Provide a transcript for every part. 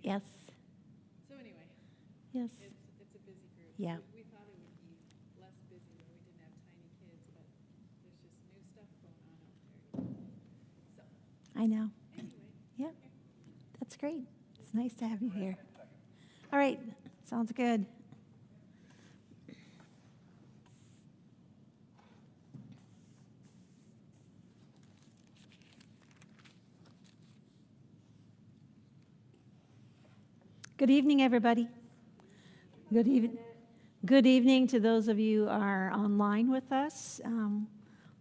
Yes. So anyway, Yes. it's a busy group. Yeah. We thought it would be less busy when we didn't have tiny kids, but there's just new stuff going on out there. So I know. anyway, Yeah. That's great. It's nice to have you here. All right. Sounds good. Good evening, everybody. Good evening. Good evening to those of you who are online with us.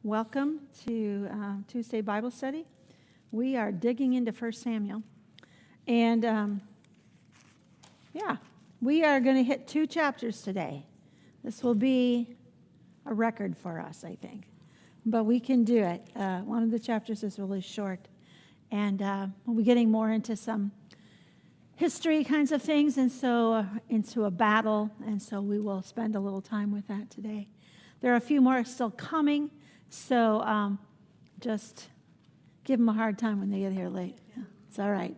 Welcome to Tuesday Bible Study. We are digging into 1 Samuel. And we are going to hit 2 chapters today. This will be a record for us, I think. But we can do it. One of the chapters is really short. And we'll be getting more into some history kinds of things, and so into a battle, and so we will spend a little time with that today. There are a few more still coming, so just give them a hard time when they get here late. Yeah, it's all right.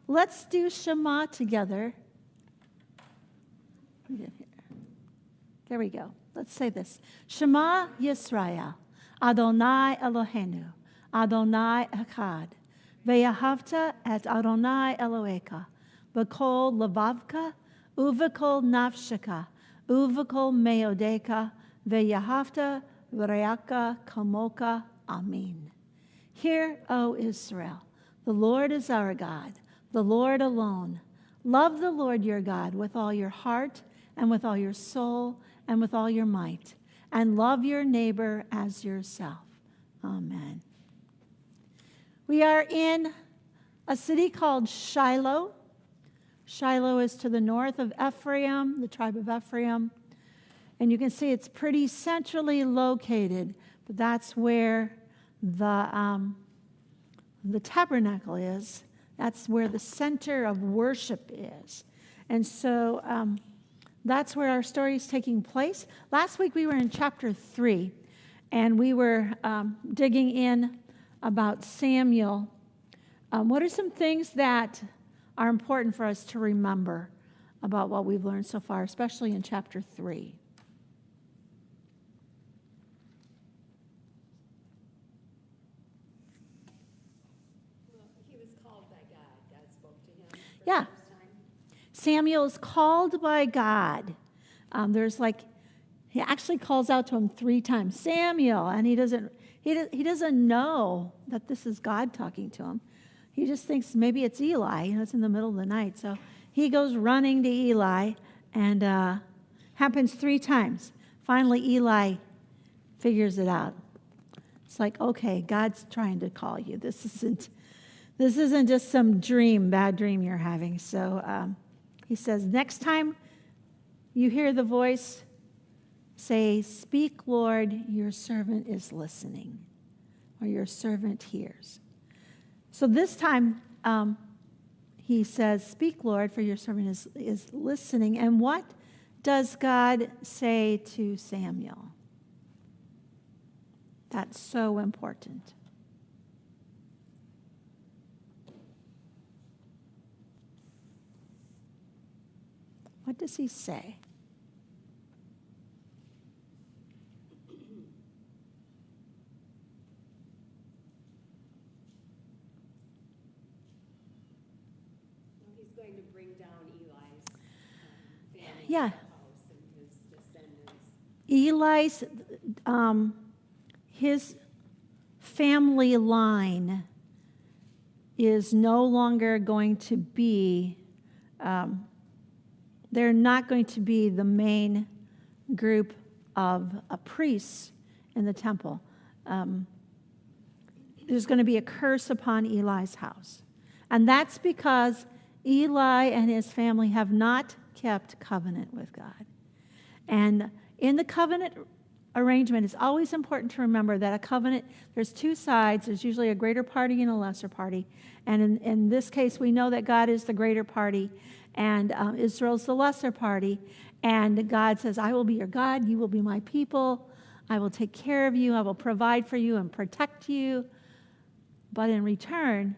Let's do Shema together. There we go. Let's say this. Shema Yisrael, Adonai Eloheinu, Adonai Echad. Ve'ahavta et Adonai Elohecha, v'kol levavka, uv'kol nafsheka, uv'kol meodeka, ve'ahavta v'reaka kamoka. Amen. Hear, O Israel, the Lord is our God, the Lord alone. Love the Lord your God with all your heart and with all your soul and with all your might, and love your neighbor as yourself. Amen. We are in a city called Shiloh. Shiloh is to the north of Ephraim, the tribe of Ephraim. And you can see it's pretty centrally located, but that's where the tabernacle is. That's where the center of worship is. And so that's where our story is taking place. Last week we were in chapter 3, and we were digging in about Samuel. What are some things that are important for us to remember about what we've learned so far, especially in chapter 3? Well, he was called by God. God spoke to him the Yeah. first time. Samuel is called by God. He actually calls out to him 3 times, Samuel, and he doesn't know that this is God talking to him. He just thinks maybe it's Eli. It's in the middle of the night. So he goes running to Eli, and happens 3 times. Finally, Eli figures it out. It's like, okay, God's trying to call you. This isn't just some bad dream you're having. So he says, next time you hear the voice, say, speak, Lord, your servant is listening, or your servant hears. So this time, he says, speak, Lord, for your servant is listening. And what does God say to Samuel? That's so important. What does he say? He's going to bring down Eli's family Yeah. house and his descendants. Eli's, his family line is no longer going to be, they're not going to be the main group of priests in the temple. There's going to be a curse upon Eli's house. And that's because Eli and his family have not kept covenant with God. And in the covenant arrangement, it's always important to remember that a covenant, there's 2 sides. There's usually a greater party and a lesser party. And in this case, we know that God is the greater party, and Israel's the lesser party. And God says, I will be your God, you will be my people, I will take care of you, I will provide for you and protect you. But in return,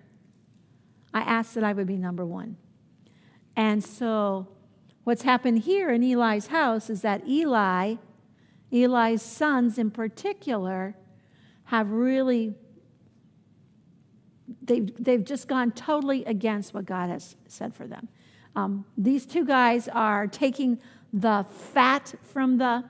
I asked that I would be number 1. And so what's happened here in Eli's house is that Eli's sons in particular, have really, they've just gone totally against what God has said for them. These two guys are taking the fat from the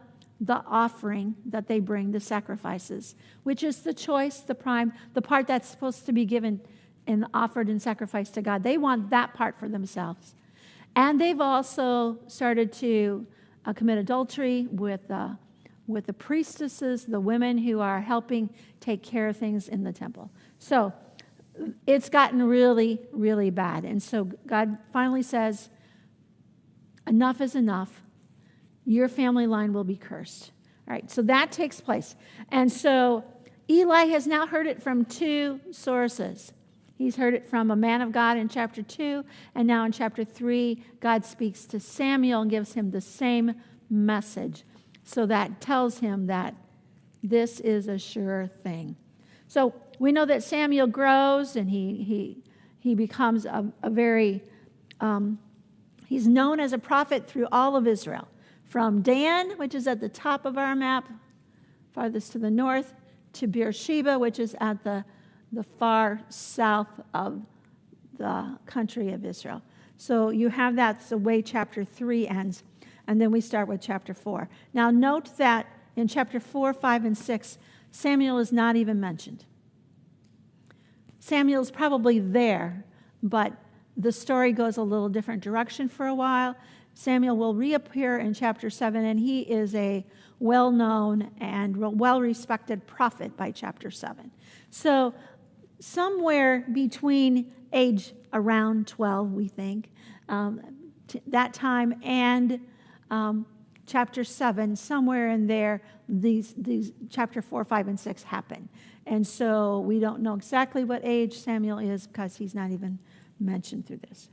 offering that they bring, the sacrifices, which is the choice, the prime, the part that's supposed to be given and offered in sacrifice to God. They want that part for themselves. And they've also started to commit adultery with the priestesses, the women who are helping take care of things in the temple. So it's gotten really, really bad. And so God finally says, enough is enough. Your family line will be cursed. All right, so that takes place. And so Eli has now heard it from two sources. He's heard it from a man of God in chapter 2, and now in chapter 3, God speaks to Samuel and gives him the same message. So that tells him that this is a sure thing. So we know that Samuel grows and he becomes a very, he's known as a prophet through all of Israel. From Dan, which is at the top of our map, farthest to the north, to Beersheba, which is at the far south of the country of Israel. So you have that's the way chapter 3 ends. And then we start with chapter 4. Now note that in chapter 4, 5, and 6, Samuel is not even mentioned. Samuel's probably there, but the story goes a little different direction for a while. Samuel will reappear in chapter 7, and he is a well-known and well-respected prophet by chapter 7. So somewhere between age around 12, we think, that time and chapter 7, somewhere in there, these chapter 4, 5, and 6 happen. And so we don't know exactly what age Samuel is because he's not even mentioned through this.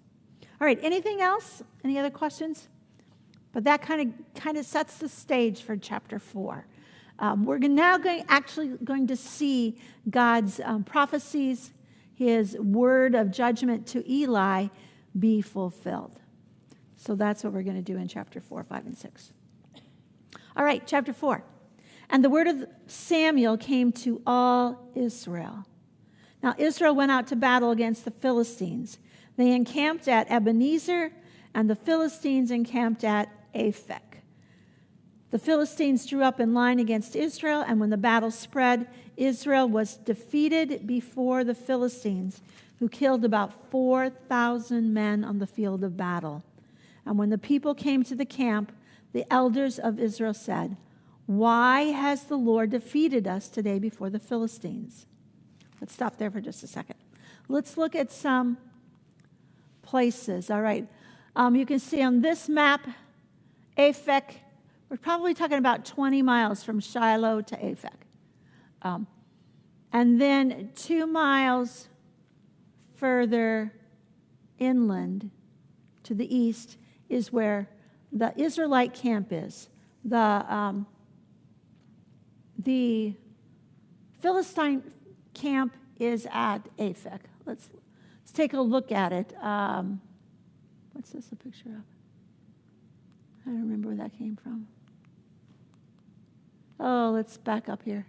All right, anything else? Any other questions? But that kind of sets the stage for chapter 4. We're now going to see God's prophecies, his word of judgment to Eli be fulfilled. So that's what we're going to do in chapter 4, 5, and 6. All right, chapter 4. And the word of Samuel came to all Israel. Now Israel went out to battle against the Philistines. They encamped at Ebenezer, and the Philistines encamped at Aphek. The Philistines drew up in line against Israel, and when the battle spread, Israel was defeated before the Philistines, who killed about 4,000 men on the field of battle. And when the people came to the camp, the elders of Israel said, "Why has the Lord defeated us today before the Philistines?" Let's stop there for just a second. Let's look at some places. All right. You can see on this map, Aphek. We're probably talking about 20 miles from Shiloh to Aphek. And then 2 miles further inland to the east is where the Israelite camp is. The Philistine camp is at Aphek. Let's take a look at it. What's this a picture of? I don't remember where that came from. Oh, let's back up here.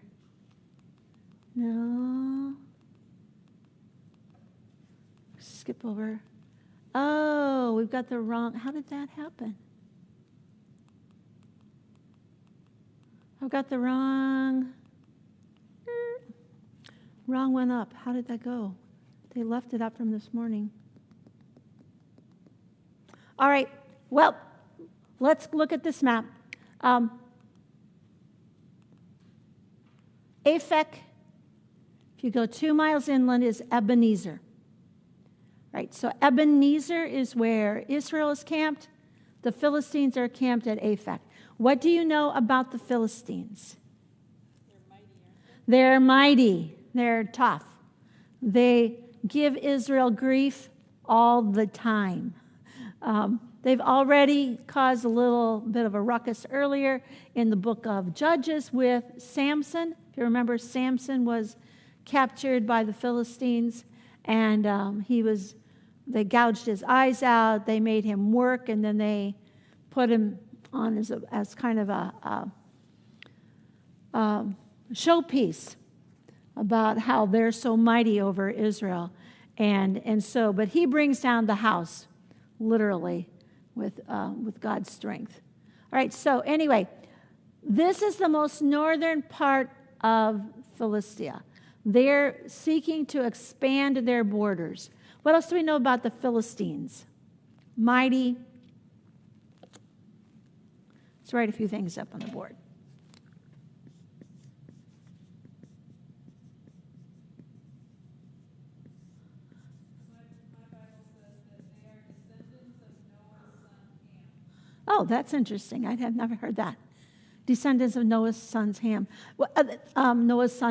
No. Skip over. Oh, we've got the wrong. How did that happen? I've got the wrong one up. How did that go? They left it up from this morning. All right. Well, let's look at this map. Aphek, if you go 2 miles inland, is Ebenezer. Right, so Ebenezer is where Israel is camped. The Philistines are camped at Aphek. What do you know about the Philistines? They're mighty. They're tough. They give Israel grief all the time. They've already caused a little bit of a ruckus earlier in the book of Judges with Samson. If you remember, Samson was captured by the Philistines, and he was They gouged his eyes out. They made him work, and then they put him on as kind of a showpiece about how they're so mighty over Israel. But he brings down the house, literally, with God's strength. All right, so anyway, this is the most northern part of Philistia. They're seeking to expand their borders. What else do we know about the Philistines? Mighty. Let's write a few things up on the board. Oh, that's interesting. I have never heard that. Descendants of Noah's son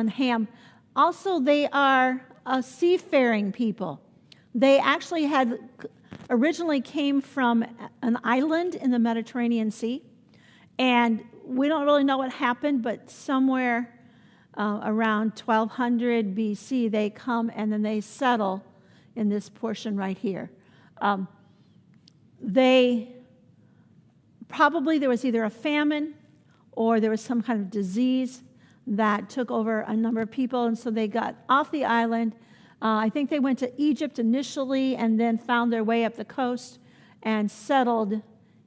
Ham. Also, they are a seafaring people. They actually originally came from an island in the Mediterranean Sea. And we don't really know what happened, but somewhere around 1200 BC, they come and then they settle in this portion right here. Probably there was either a famine or there was some kind of disease that took over a number of people, and so they got off the island. I think they went to Egypt initially and then found their way up the coast and settled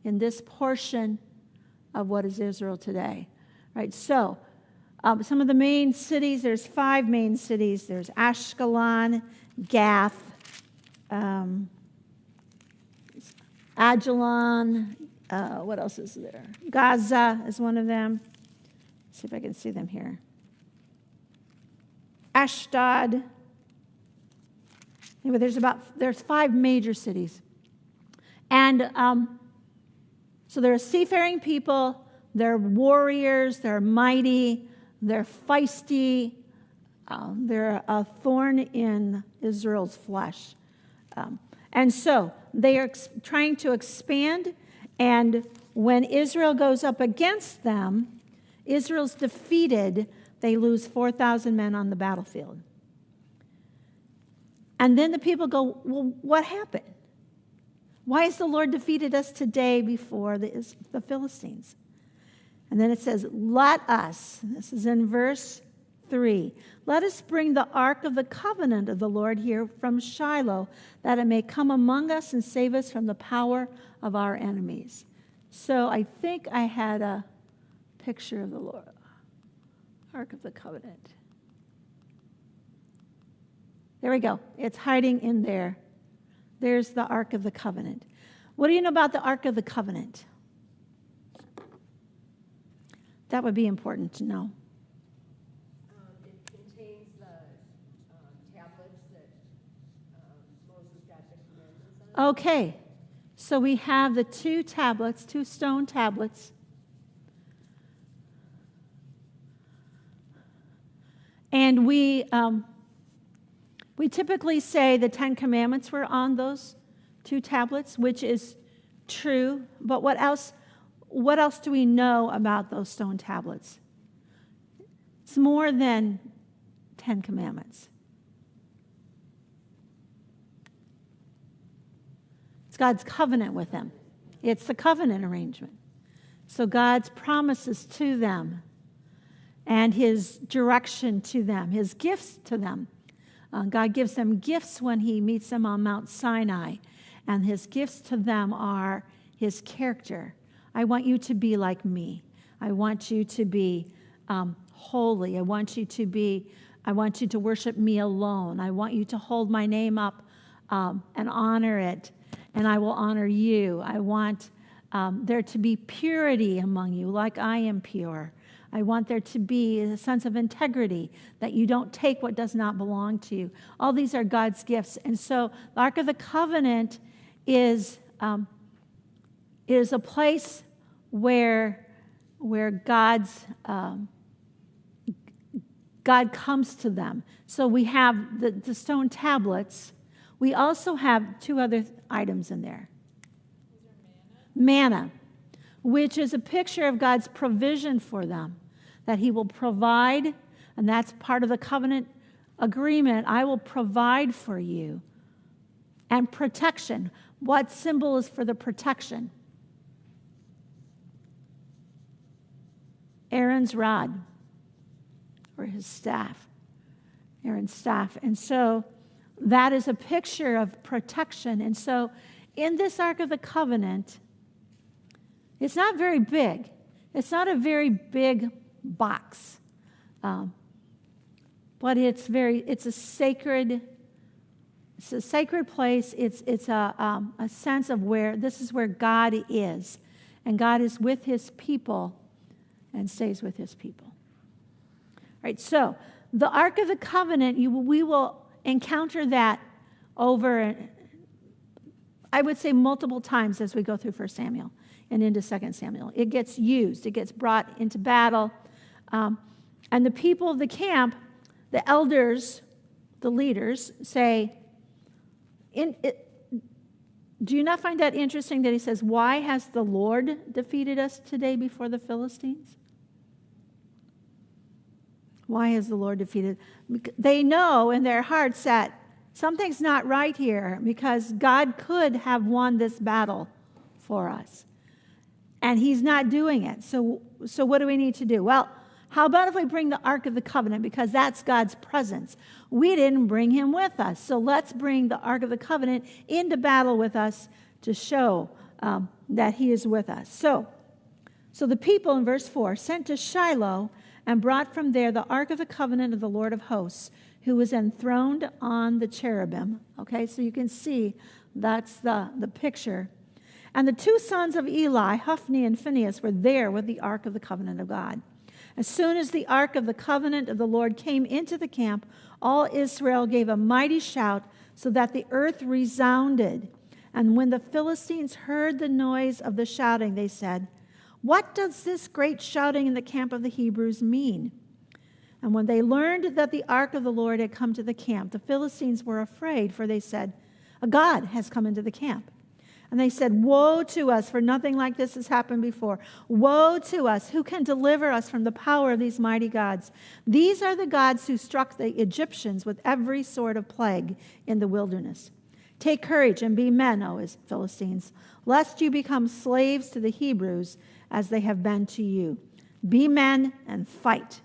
in this portion of what is Israel today. Right? So some of the main cities, there's 5 main cities. There's Ashkelon, Gath, Ajalon, what else is there? Gaza is one of them. Let's see if I can see them here. Ashdod. Anyway, there's 5 major cities. And so they're seafaring people, they're warriors, they're mighty, they're feisty, they're a thorn in Israel's flesh. And so they are trying to expand, and when Israel goes up against them, Israel's defeated, they lose 4,000 men on the battlefield. And then the people go, well, what happened? Why has the Lord defeated us today before the Philistines? And then it says, let us, this is in verse 3, let us bring the ark of the covenant of the Lord here from Shiloh, that it may come among us and save us from the power of our enemies. So I think I had a picture of the Lord, ark of the covenant. There we go. It's hiding in there. There's the Ark of the Covenant. What do you know about the Ark of the Covenant? That would be important to know. It contains the tablets that Moses got the commandments on. Okay. So we have the 2 tablets, 2 stone tablets. And we typically say the 10 Commandments were on those 2 tablets, which is true. But what else do we know about those stone tablets? It's more than 10 Commandments. It's God's covenant with them. It's the covenant arrangement. So God's promises to them and his direction to them, his gifts to them. God gives them gifts when he meets them on Mount Sinai, and his gifts to them are his character. I want you to be like me. I want you to be holy. I want you to worship me alone. I want you to hold my name up and honor it, and I will honor you. I want there to be purity among you, like I am pure. I want there to be a sense of integrity, that you don't take what does not belong to you. All these are God's gifts. And so the Ark of the Covenant is a place where God comes to them. So we have the stone tablets. We also have 2 other items in there. Manna, which is a picture of God's provision for them, that he will provide, and that's part of the covenant agreement. I will provide for you and protection. What symbol is for the protection? Aaron's rod, or his staff. Aaron's staff. And so that is a picture of protection. And so in this Ark of the Covenant, it's not very big. It's not a very big box. But it's a sacred place. It's a sense of where this is where God is. And God is with his people and stays with his people. All right, so the Ark of the Covenant, we will encounter that over, I would say, multiple times as we go through 1 Samuel and into 2 Samuel. It gets used. It gets brought into battle. And the people of the camp, the elders, the leaders, say, do you not find that interesting that he says, why has the Lord defeated us today before the Philistines? Why has the Lord defeated? They know in their hearts that something's not right here because God could have won this battle for us. And he's not doing it. So what do we need to do? Well, how about if we bring the Ark of the Covenant, because that's God's presence. We didn't bring him with us. So let's bring the Ark of the Covenant into battle with us to show that he is with us. So the people in verse 4 sent to Shiloh and brought from there the Ark of the Covenant of the Lord of hosts, who was enthroned on the cherubim. Okay, so you can see that's the picture. And the two sons of Eli, Hophni and Phinehas, were there with the Ark of the Covenant of God. As soon as the Ark of the Covenant of the Lord came into the camp, all Israel gave a mighty shout so that the earth resounded. And when the Philistines heard the noise of the shouting, they said, "What does this great shouting in the camp of the Hebrews mean?" And when they learned that the ark of the Lord had come to the camp, the Philistines were afraid, for they said, "A god has come into the camp." And they said, "Woe to us, for nothing like this has happened before. Woe to us, who can deliver us from the power of these mighty gods? These are the gods who struck the Egyptians with every sort of plague in the wilderness. Take courage and be men, O Philistines, lest you become slaves to the Hebrews as they have been to you. Be men and fight."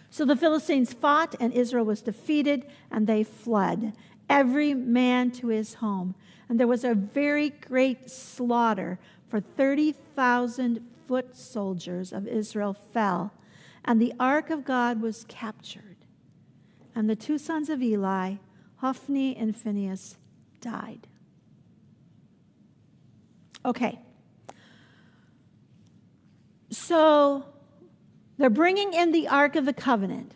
So the Philistines fought, and Israel was defeated, and they fled, every man to his home. And there was a very great slaughter, for 30,000 foot soldiers of Israel fell, and the ark of God was captured. And the two sons of Eli, Hophni and Phinehas, died. Okay. So they're bringing in the Ark of the Covenant.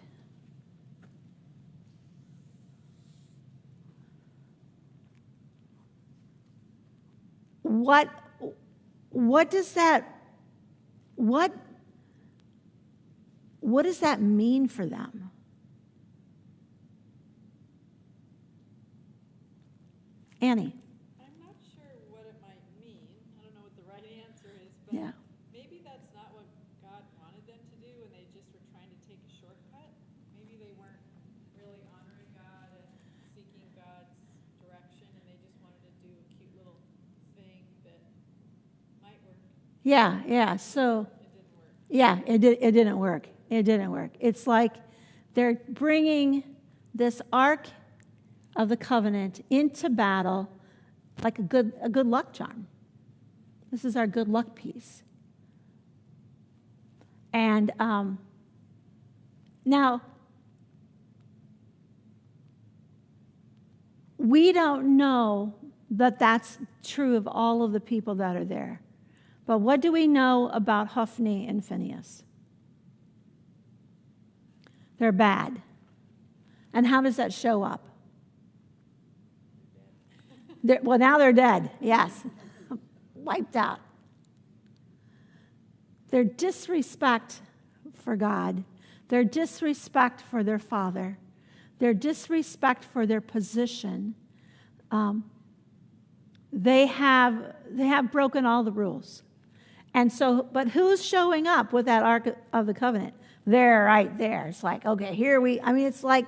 What does that mean for them? Annie. I'm not sure what it might mean. I don't know what the right answer is, but Yeah. maybe that's not what God wanted them to do, and they just were trying to take a shortcut. Maybe they weren't really honoring God and seeking God's direction, and they just wanted to do a cute little thing that might work. Yeah. So, It didn't work. yeah, it didn't work. It didn't work. It's like they're bringing this Ark of the Covenant into battle like a good luck charm. This is our good luck piece. And now, we don't know that that's true of all of the people that are there. But what do we know about Hophni and Phinehas? They're bad. And how does that show up? Well, now they're dead. Yes. Wiped out. Their disrespect for God, their disrespect for their father, their disrespect for their position, they have broken all the rules. And so, but who's showing up with that Ark of the Covenant? They're right there. It's like, okay, it's like,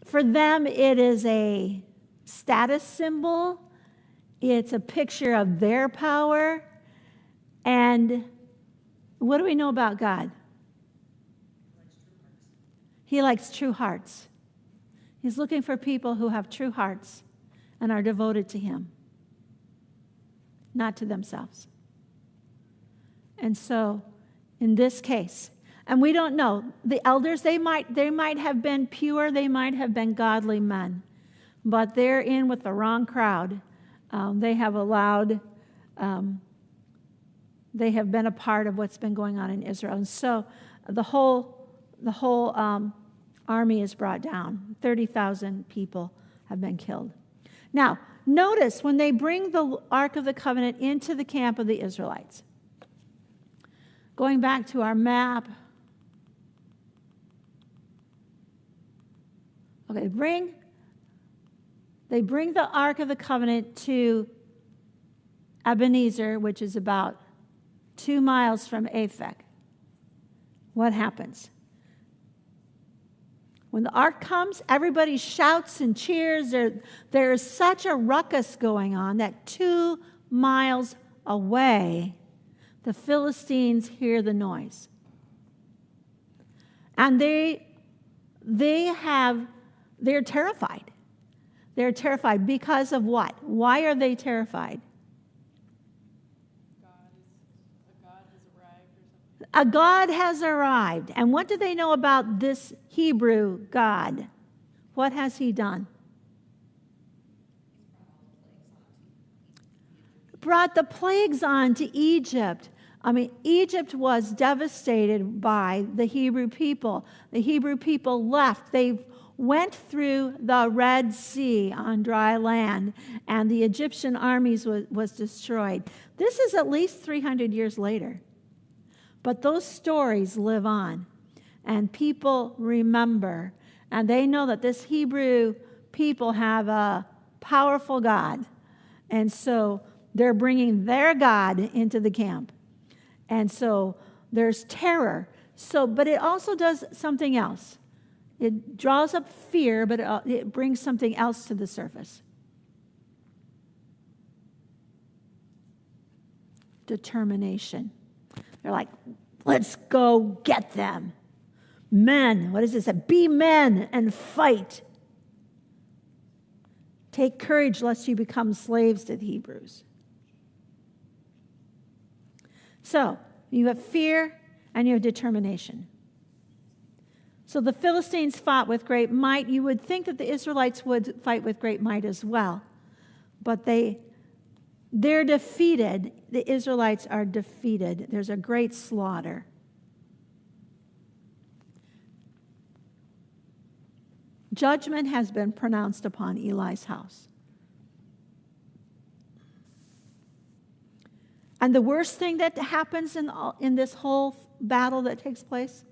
for them, it is a status symbol. It's a picture of their power. And what do we know about God? He likes true hearts. He's looking for people who have true hearts and are devoted to Him, not to themselves. And so, in this case, and we don't know, the elders, they might have been pure, they might have been godly men, but they're in with the wrong crowd. They have allowed, they have been a part of what's been going on in Israel. And so the whole army is brought down. 30,000 people have been killed. Now, notice when they bring the Ark of the Covenant into the camp of the Israelites. Going back to our map. Okay, they bring the Ark of the Covenant to Ebenezer, which is about 2 miles from Aphek. What happens? When the ark comes, everybody shouts and cheers. There is such a ruckus going on that 2 miles away, the Philistines hear the noise. And they're terrified. They're terrified because of what? Why are they terrified? A God has arrived. And what do they know about this Hebrew God? What has He done? Brought the plagues on to Egypt. I mean, Egypt was devastated by the Hebrew people. The Hebrew people left. They went through the Red Sea on dry land, and the Egyptian armies was destroyed. This is at least 300 years later. But those stories live on, and people remember, and they know that this Hebrew people have a powerful God, and so they're bringing their God into the camp. And so there's terror. But it also does something else. It draws up fear, but it brings something else to the surface. Determination. They're like, let's go get them. Men, what is this? Be men and fight. Take courage lest you become slaves to the Hebrews. So, you have fear and you have determination. So the Philistines fought with great might. You would think that the Israelites would fight with great might as well. But they're defeated. The Israelites are defeated. There's a great slaughter. Judgment has been pronounced upon Eli's house. And the worst thing that happens in this whole battle that takes place?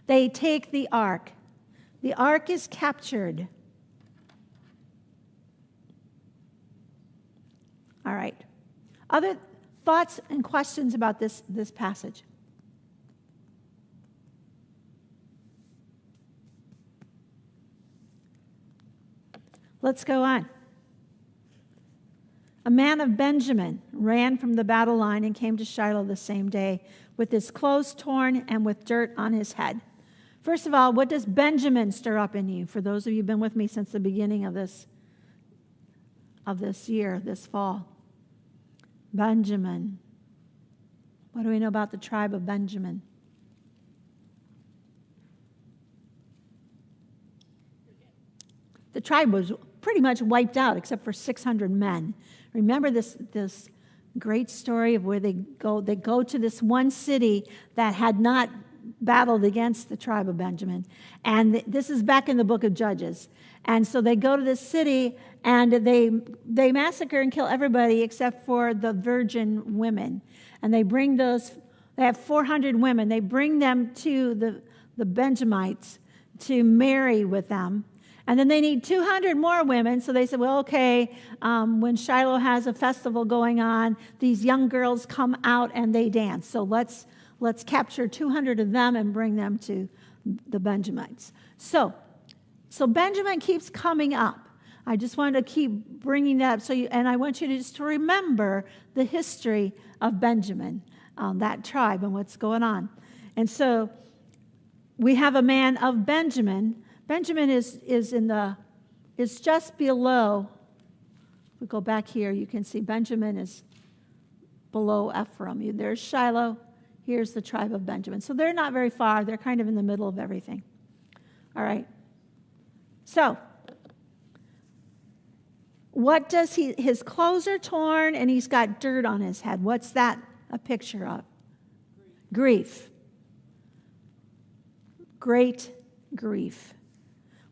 They take the ark. The ark is captured. All right. Other thoughts and questions about this passage? Let's go on. A man of Benjamin ran from the battle line and came to Shiloh the same day with his clothes torn and with dirt on his head. First of all, what does Benjamin stir up in you? For those of you who've been with me since the beginning of this year, this fall. Benjamin. What do we know about the tribe of Benjamin? The tribe was pretty much wiped out except for 600 men. Remember this great story of where they go to this one city that had not battled against the tribe of Benjamin. And this is back in the book of Judges. And so they go to this city and they massacre and kill everybody except for the virgin women. And they have 400 women. They bring them to the Benjamites to marry with them. And then they need 200 more women. So they said, well, okay, when Shiloh has a festival going on, these young girls come out and they dance. So let's capture 200 of them and bring them to the Benjamites. So So Benjamin keeps coming up. I just wanted to keep bringing that up. And I want you to just to remember the history of Benjamin, that tribe and what's going on. And so we have a man of Benjamin. Benjamin is just below. We go back here. You can see Benjamin is below Ephraim. There's Shiloh. Here's the tribe of Benjamin. So they're not very far. They're kind of in the middle of everything. All right. So what does his clothes are torn and he's got dirt on his head. What's that a picture of? Grief. Great grief.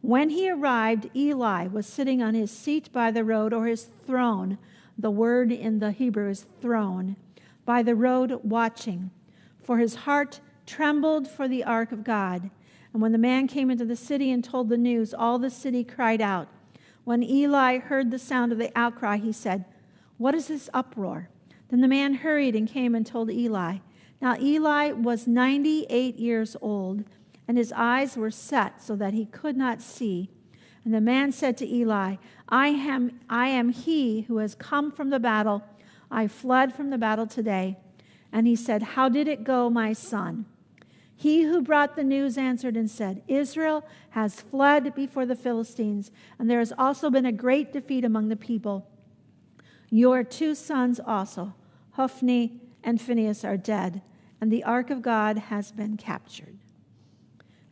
When he arrived, Eli was sitting on his seat by the road, or his throne. The word in the Hebrew is throne. By the road watching. For his heart trembled for the ark of God. And when the man came into the city and told the news, all the city cried out. When Eli heard the sound of the outcry, he said, "What is this uproar?" Then the man hurried and came and told Eli. Now Eli was 98 years old, and his eyes were set so that he could not see. And the man said to Eli, I am he who has come from the battle. I fled from the battle today. And he said, how did it go, my son? He who brought the news answered and said, Israel has fled before the Philistines, and there has also been a great defeat among the people. Your 2 sons also, Hophni and Phinehas, are dead, and the ark of God has been captured.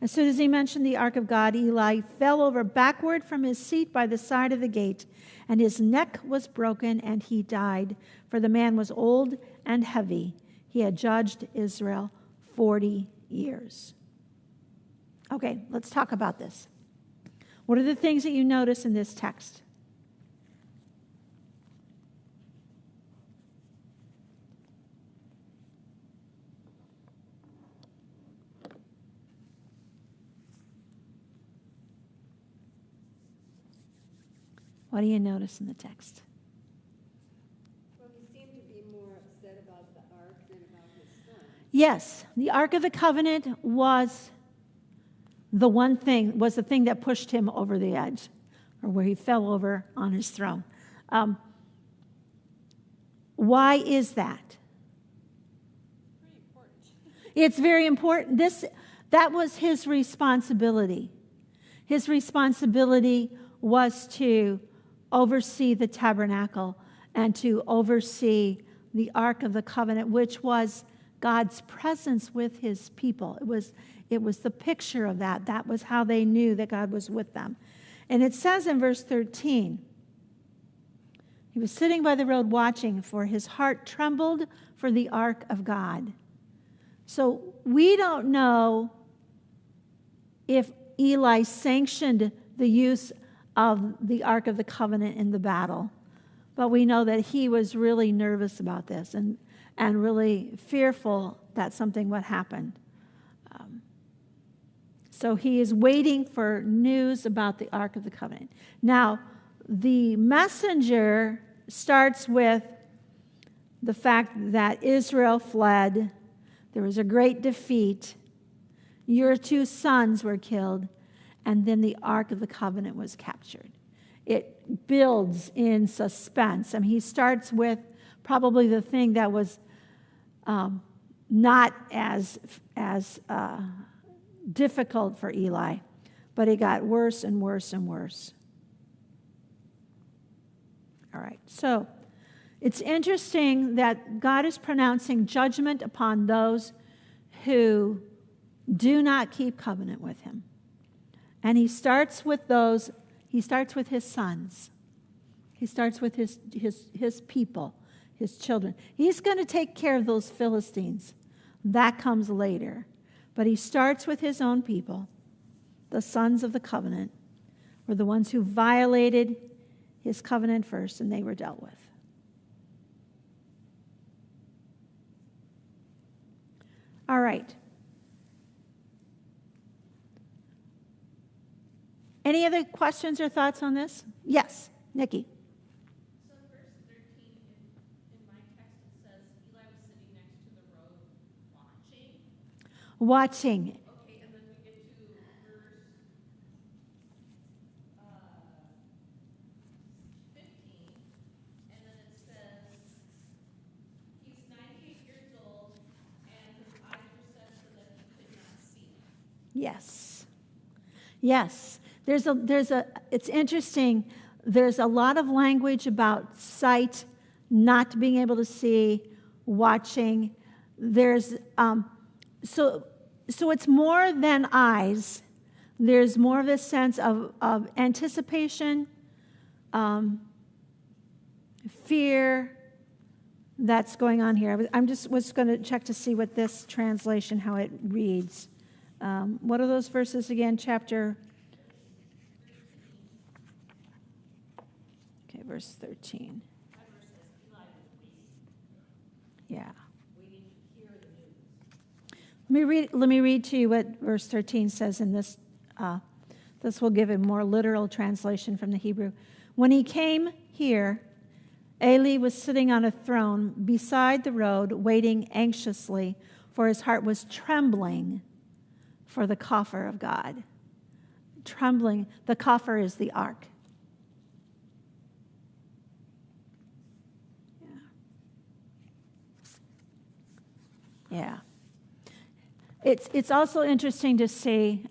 As soon as he mentioned the ark of God, Eli fell over backward from his seat by the side of the gate, and his neck was broken, and he died, for the man was old and heavy. He had judged Israel 40 years. Okay, let's talk about this. What are the things that you notice in this text? What do you notice in the text? Well, he seemed to be more upset about the ark than about his son. Yes, the Ark of the Covenant was the thing that pushed him over the edge, or where he fell over on his throne. Why is that? Pretty important. It's very important. That was his responsibility. His responsibility was to oversee the tabernacle and to oversee the Ark of the Covenant, which was God's presence with his people. It was the picture of that. That was how they knew that God was with them. And it says in verse 13, he was sitting by the road watching, for his heart trembled for the ark of God. So we don't know if Eli sanctioned the use of the Ark of the Covenant in the battle, but we know that he was really nervous about this and really fearful that something would happen. So he is waiting for news about the Ark of the Covenant. Now, the messenger starts with the fact that Israel fled. There was a great defeat. Your 2 sons were killed. And then the Ark of the Covenant was captured. It builds in suspense. I mean, he starts with probably the thing that was not as difficult for Eli, but it got worse and worse and worse. All right, so it's interesting that God is pronouncing judgment upon those who do not keep covenant with him. And he starts with his sons. He starts with his people, his children. He's going to take care of those Philistines. That comes later. But he starts with his own people. The sons of the covenant were the ones who violated his covenant first, and they were dealt with. All right. Any other questions or thoughts on this? Yes, Nikki. So verse 13 in my text it says Eli was sitting next to the road watching. Watching. Okay, and then we get to verse Yes. Yes. It's interesting. There's a lot of language about sight, not being able to see, watching. So it's more than eyes. There's more of a sense of anticipation, fear that's going on here. I'm just was going to check to see what this translation, how it reads. What are those verses again? Chapter. Okay, verse 13. Yeah. Let me read to you what verse 13 says in this. This will give a more literal translation from the Hebrew. When he came here, Eli was sitting on a throne beside the road, waiting anxiously, for his heart was trembling for the coffer of God. Trembling. The coffer is the ark. Yeah. It's also interesting to see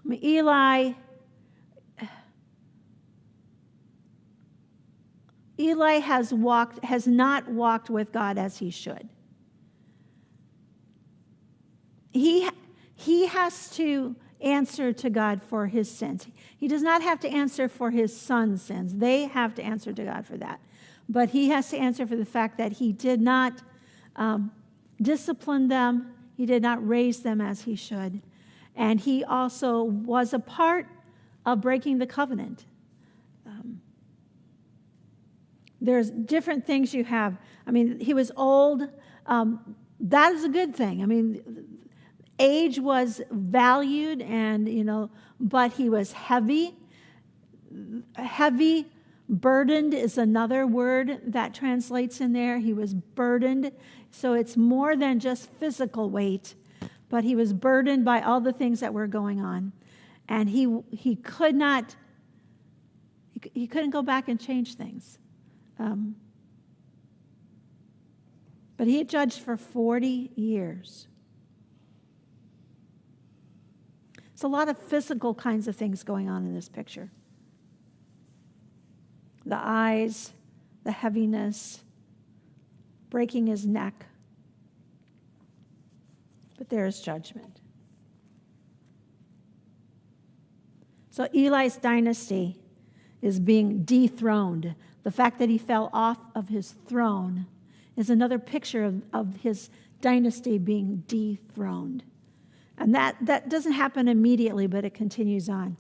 Eli has not walked with God as he should. He has to answer to God for his sins. He does not have to answer for his son's sins. They have to answer to God for that. But he has to answer for the fact that he did not discipline them. He did not raise them as he should. And he also was a part of breaking the covenant. There's different things you have. I mean, he was old. That is a good thing. I mean, age was valued, and, but he was heavy. Heavy, burdened is another word that translates in there. He was burdened. So it's more than just physical weight, but he was burdened by all the things that were going on. And he couldn't go back and change things. But he had judged for 40 years. It's a lot of physical kinds of things going on in this picture. The eyes, the heaviness, breaking his neck. But there is judgment. So Eli's dynasty is being dethroned. The fact that he fell off of his throne is another picture of his dynasty being dethroned. And that doesn't happen immediately, but it continues on.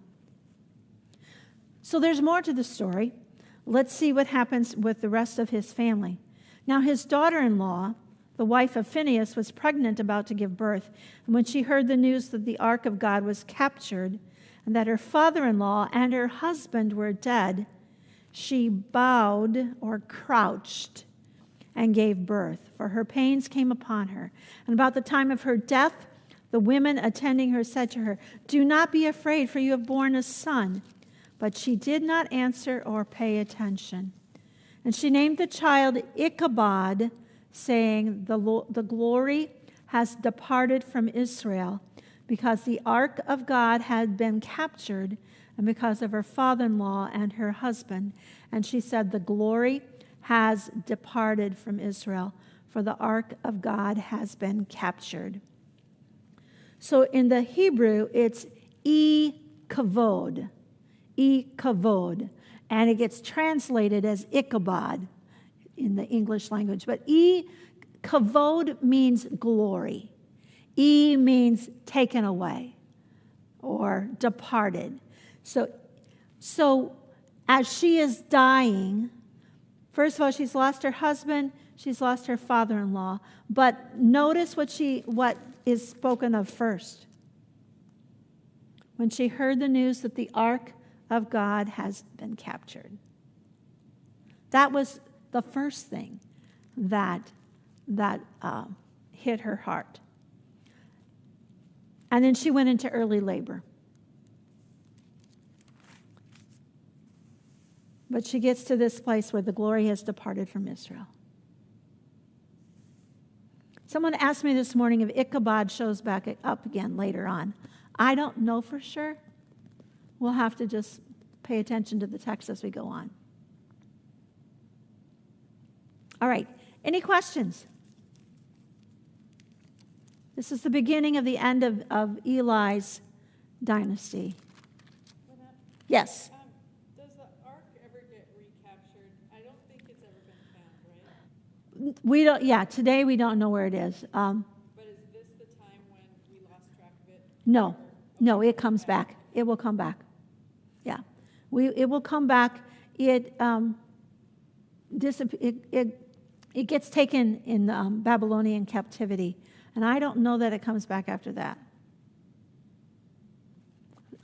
So there's more to the story. Let's see what happens with the rest of his family. Now his daughter-in-law, the wife of Phinehas, was pregnant, about to give birth. And when she heard the news that the ark of God was captured and that her father-in-law and her husband were dead, she bowed or crouched and gave birth, for her pains came upon her. And about the time of her death, the women attending her said to her, "Do not be afraid, for you have borne a son." But she did not answer or pay attention. And she named the child Ichabod, saying, the glory has departed from Israel, because the ark of God had been captured, and because of her father-in-law and her husband. And she said, the glory has departed from Israel, for the ark of God has been captured. So in the Hebrew, it's kavod, and it gets translated as Ichabod in the English language. But kavod means glory. Means taken away or departed. So as she is dying, first of all, she's lost her husband, she's lost her father-in-law. But notice what is spoken of first. When she heard the news that the ark of God has been captured. That was the first thing that hit her heart. And then she went into early labor. But she gets to this place where the glory has departed from Israel. Someone asked me this morning if Ichabod shows back up again later on. I don't know for sure. We'll have to just pay attention to the text as we go on. All right. Any questions? This is the beginning of the end of Eli's dynasty. Lynette, Yes. does the ark ever get recaptured? I don't think it's ever been found, right? We don't. Yeah. Today we don't know where it is. But is this the time when we lost track of it? No. No. It comes back. It will come back. Yeah. It will come back. It gets taken in Babylonian captivity, and I don't know that it comes back after that.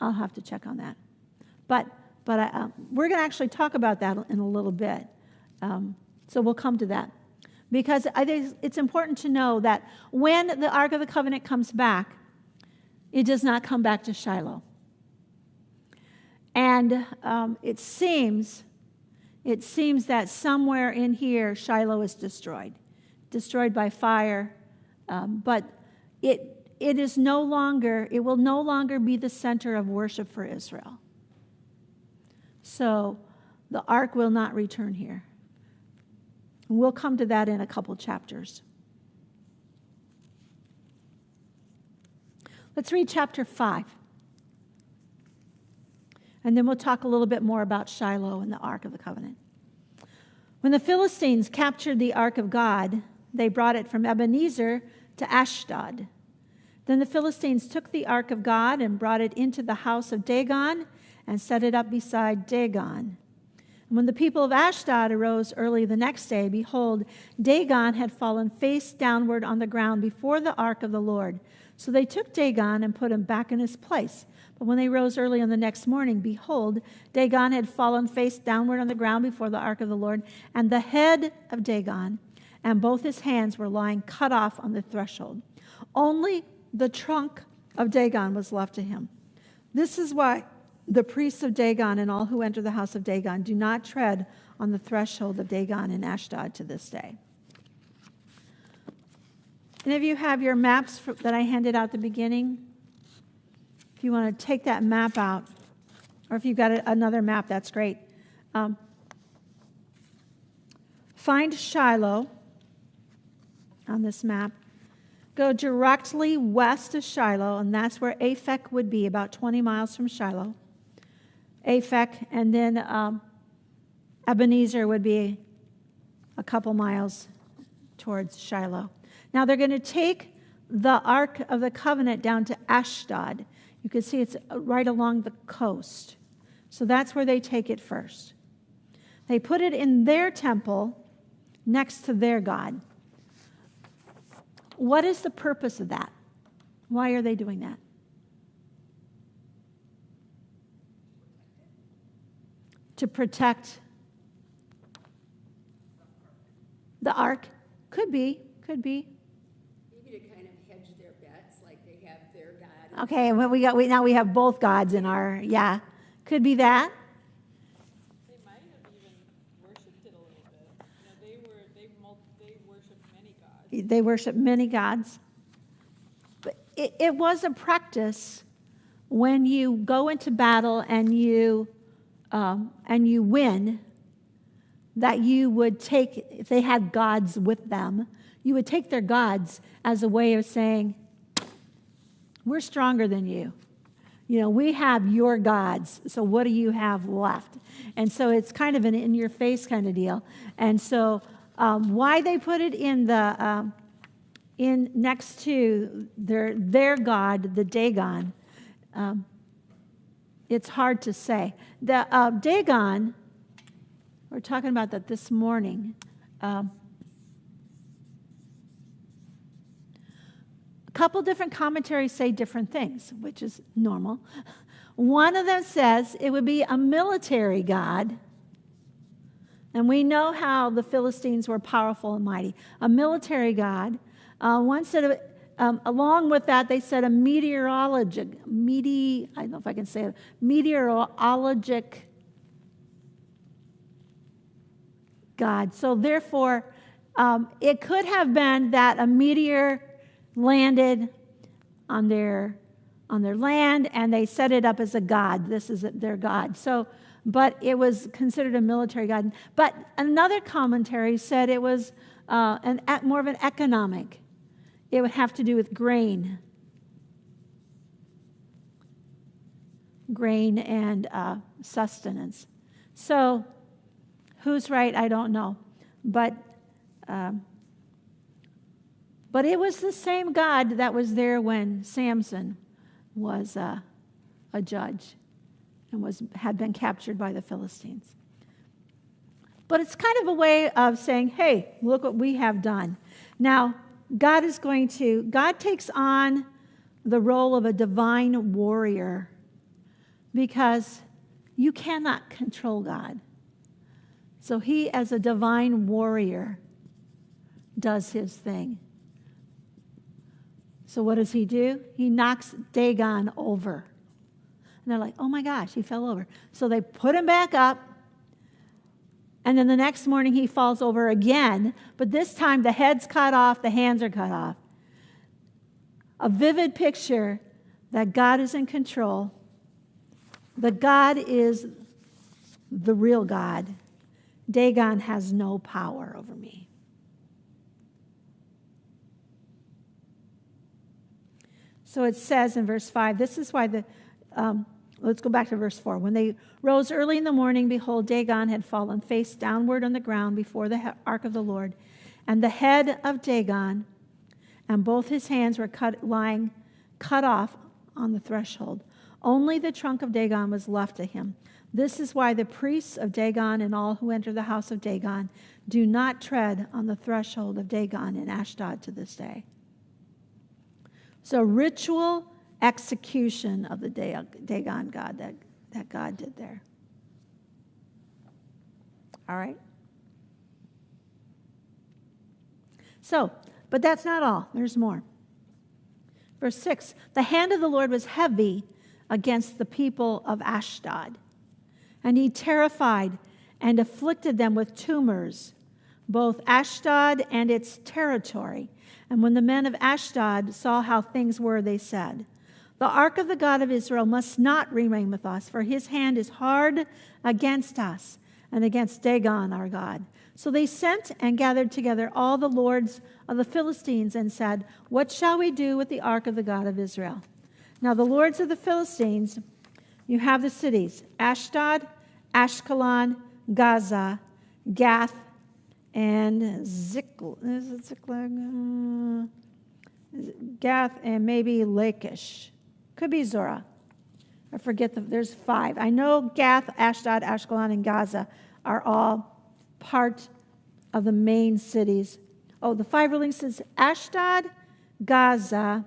I'll have to check on that. But we're going to actually talk about that in a little bit. So we'll come to that. Because I think it's important to know that when the Ark of the Covenant comes back, it does not come back to Shiloh. And it seems that somewhere in here, Shiloh is destroyed by fire. But it will no longer be the center of worship for Israel. So the ark will not return here. And we'll come to that in a couple chapters. Let's read chapter 5. And then we'll talk a little bit more about Shiloh and the Ark of the Covenant. When the Philistines captured the Ark of God, they brought it from Ebenezer to Ashdod. Then the Philistines took the Ark of God and brought it into the house of Dagon and set it up beside Dagon. And when the people of Ashdod arose early the next day, behold, Dagon had fallen face downward on the ground before the Ark of the Lord. So they took Dagon and put him back in his place. But when they rose early on the next morning, behold, Dagon had fallen face downward on the ground before the Ark of the Lord, and the head of Dagon and both his hands were lying cut off on the threshold. Only the trunk of Dagon was left to him. This is why the priests of Dagon and all who enter the house of Dagon do not tread on the threshold of Dagon in Ashdod to this day. Any of you have your maps that I handed out at the beginning? If you want to take that map out, or if you've got another map, that's great. Find Shiloh on this map. Go directly west of Shiloh, and that's where Aphek would be, about 20 miles from Shiloh. Aphek, and then Ebenezer would be a couple miles towards Shiloh. Now they're going to take the Ark of the Covenant down to Ashdod. You can see it's right along the coast. So that's where they take it first. They put it in their temple next to their God. What is the purpose of that? Why are they doing that? To protect the ark? Could be. Maybe to kind of hedge their bets, like they have their God. Okay, well, now we have both gods in our, yeah. Could be that. They might have even worshipped it a little bit. You know, they worshipped many gods. They worship many gods. But it was a practice when you go into battle and you win, that you would take, if they had gods with them, you would take their gods as a way of saying, we're stronger than you. You know, we have your gods, so what do you have left? And so it's kind of an in-your-face kind of deal. And so why they put it in the in next to their god, the Dagon, it's hard to say. The Dagon, we're talking about that this morning. A couple different commentaries say different things, which is normal. One of them says it would be a military god. And we know how the Philistines were powerful and mighty. A military god. One said, along with that, they said a meteorologic god. So therefore, It could have been that a meteor landed on their land and they set it up as a god. This is their god. So, but it was considered a military god. But another commentary said it was more of an economic. It would have to do with grain and sustenance. So, who's right? I don't know. But it was the same God that was there when Samson was a judge and had been captured by the Philistines. But it's kind of a way of saying, hey, look what we have done. Now, God takes on the role of a divine warrior because you cannot control God. So he, as a divine warrior, does his thing. So what does he do? He knocks Dagon over. And they're like, oh my gosh, he fell over. So they put him back up. And then the next morning he falls over again. But this time the head's cut off, the hands are cut off. A vivid picture that God is in control. That God is the real God. Dagon has no power over me. So it says in verse 5, this is why let's go back to verse 4. When they rose early in the morning, behold, Dagon had fallen face downward on the ground before the ark of the Lord. And the head of Dagon and both his hands were lying cut off on the threshold. Only the trunk of Dagon was left to him. This is why the priests of Dagon and all who enter the house of Dagon do not tread on the threshold of Dagon in Ashdod to this day. So ritual execution of the Dagon god that God did there. All right? So, but that's not all. There's more. Verse 6, the hand of the Lord was heavy against the people of Ashdod, and he terrified and afflicted them with tumors, both Ashdod and its territory. And when the men of Ashdod saw how things were, they said, the ark of the God of Israel must not remain with us, for his hand is hard against us and against Dagon our God. So they sent and gathered together all the lords of the Philistines and said, what shall we do with the ark of the God of Israel? Now the lords of the Philistines, you have the cities, Ashdod, Ashkelon, Gaza, Gath, and Ziklag, Gath, and maybe Lachish. Could be Zorah. I forget, there's 5. I know Gath, Ashdod, Ashkelon, and Gaza are all part of the main cities. Oh, the 5 ruling cities, Ashdod, Gaza,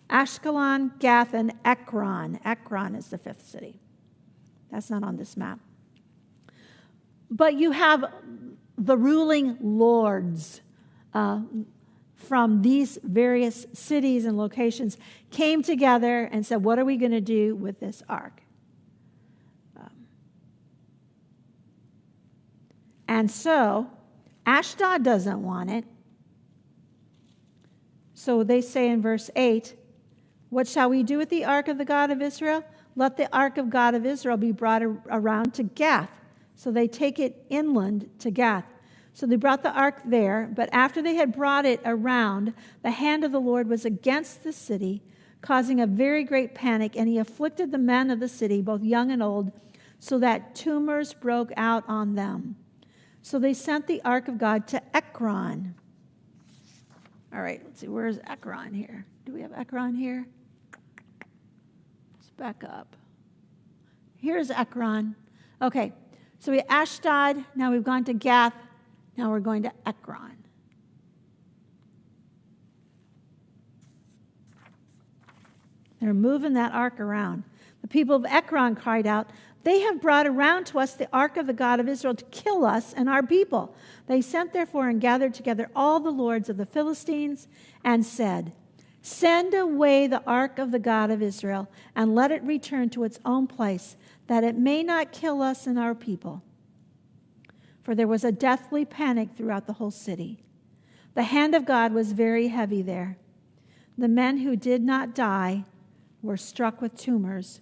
Ashkelon, Gath, and Ekron. Ekron is the 5th city. That's not on this map. But you have the ruling lords from these various cities and locations came together and said, what are we going to do with this ark? And so Ashdod doesn't want it. So they say in verse 8, what shall we do with the ark of the God of Israel? Let the ark of God of Israel be brought around to Gath. So they take it inland to Gath. So they brought the ark there, but after they had brought it around, the hand of the Lord was against the city, causing a very great panic, and he afflicted the men of the city, both young and old, so that tumors broke out on them. So they sent the ark of God to Ekron. All right, let's see, where's Ekron here? Do we have Ekron here? Let's back up. Here's Ekron. Okay, so we have Ashdod, now we've gone to Gath, now we're going to Ekron. They're moving that ark around. The people of Ekron cried out, they have brought around to us the ark of the God of Israel to kill us and our people. They sent therefore and gathered together all the lords of the Philistines and said, send away the ark of the God of Israel and let it return to its own place, that it may not kill us and our people. For there was a deathly panic throughout the whole city. The hand of God was very heavy there. The men who did not die were struck with tumors,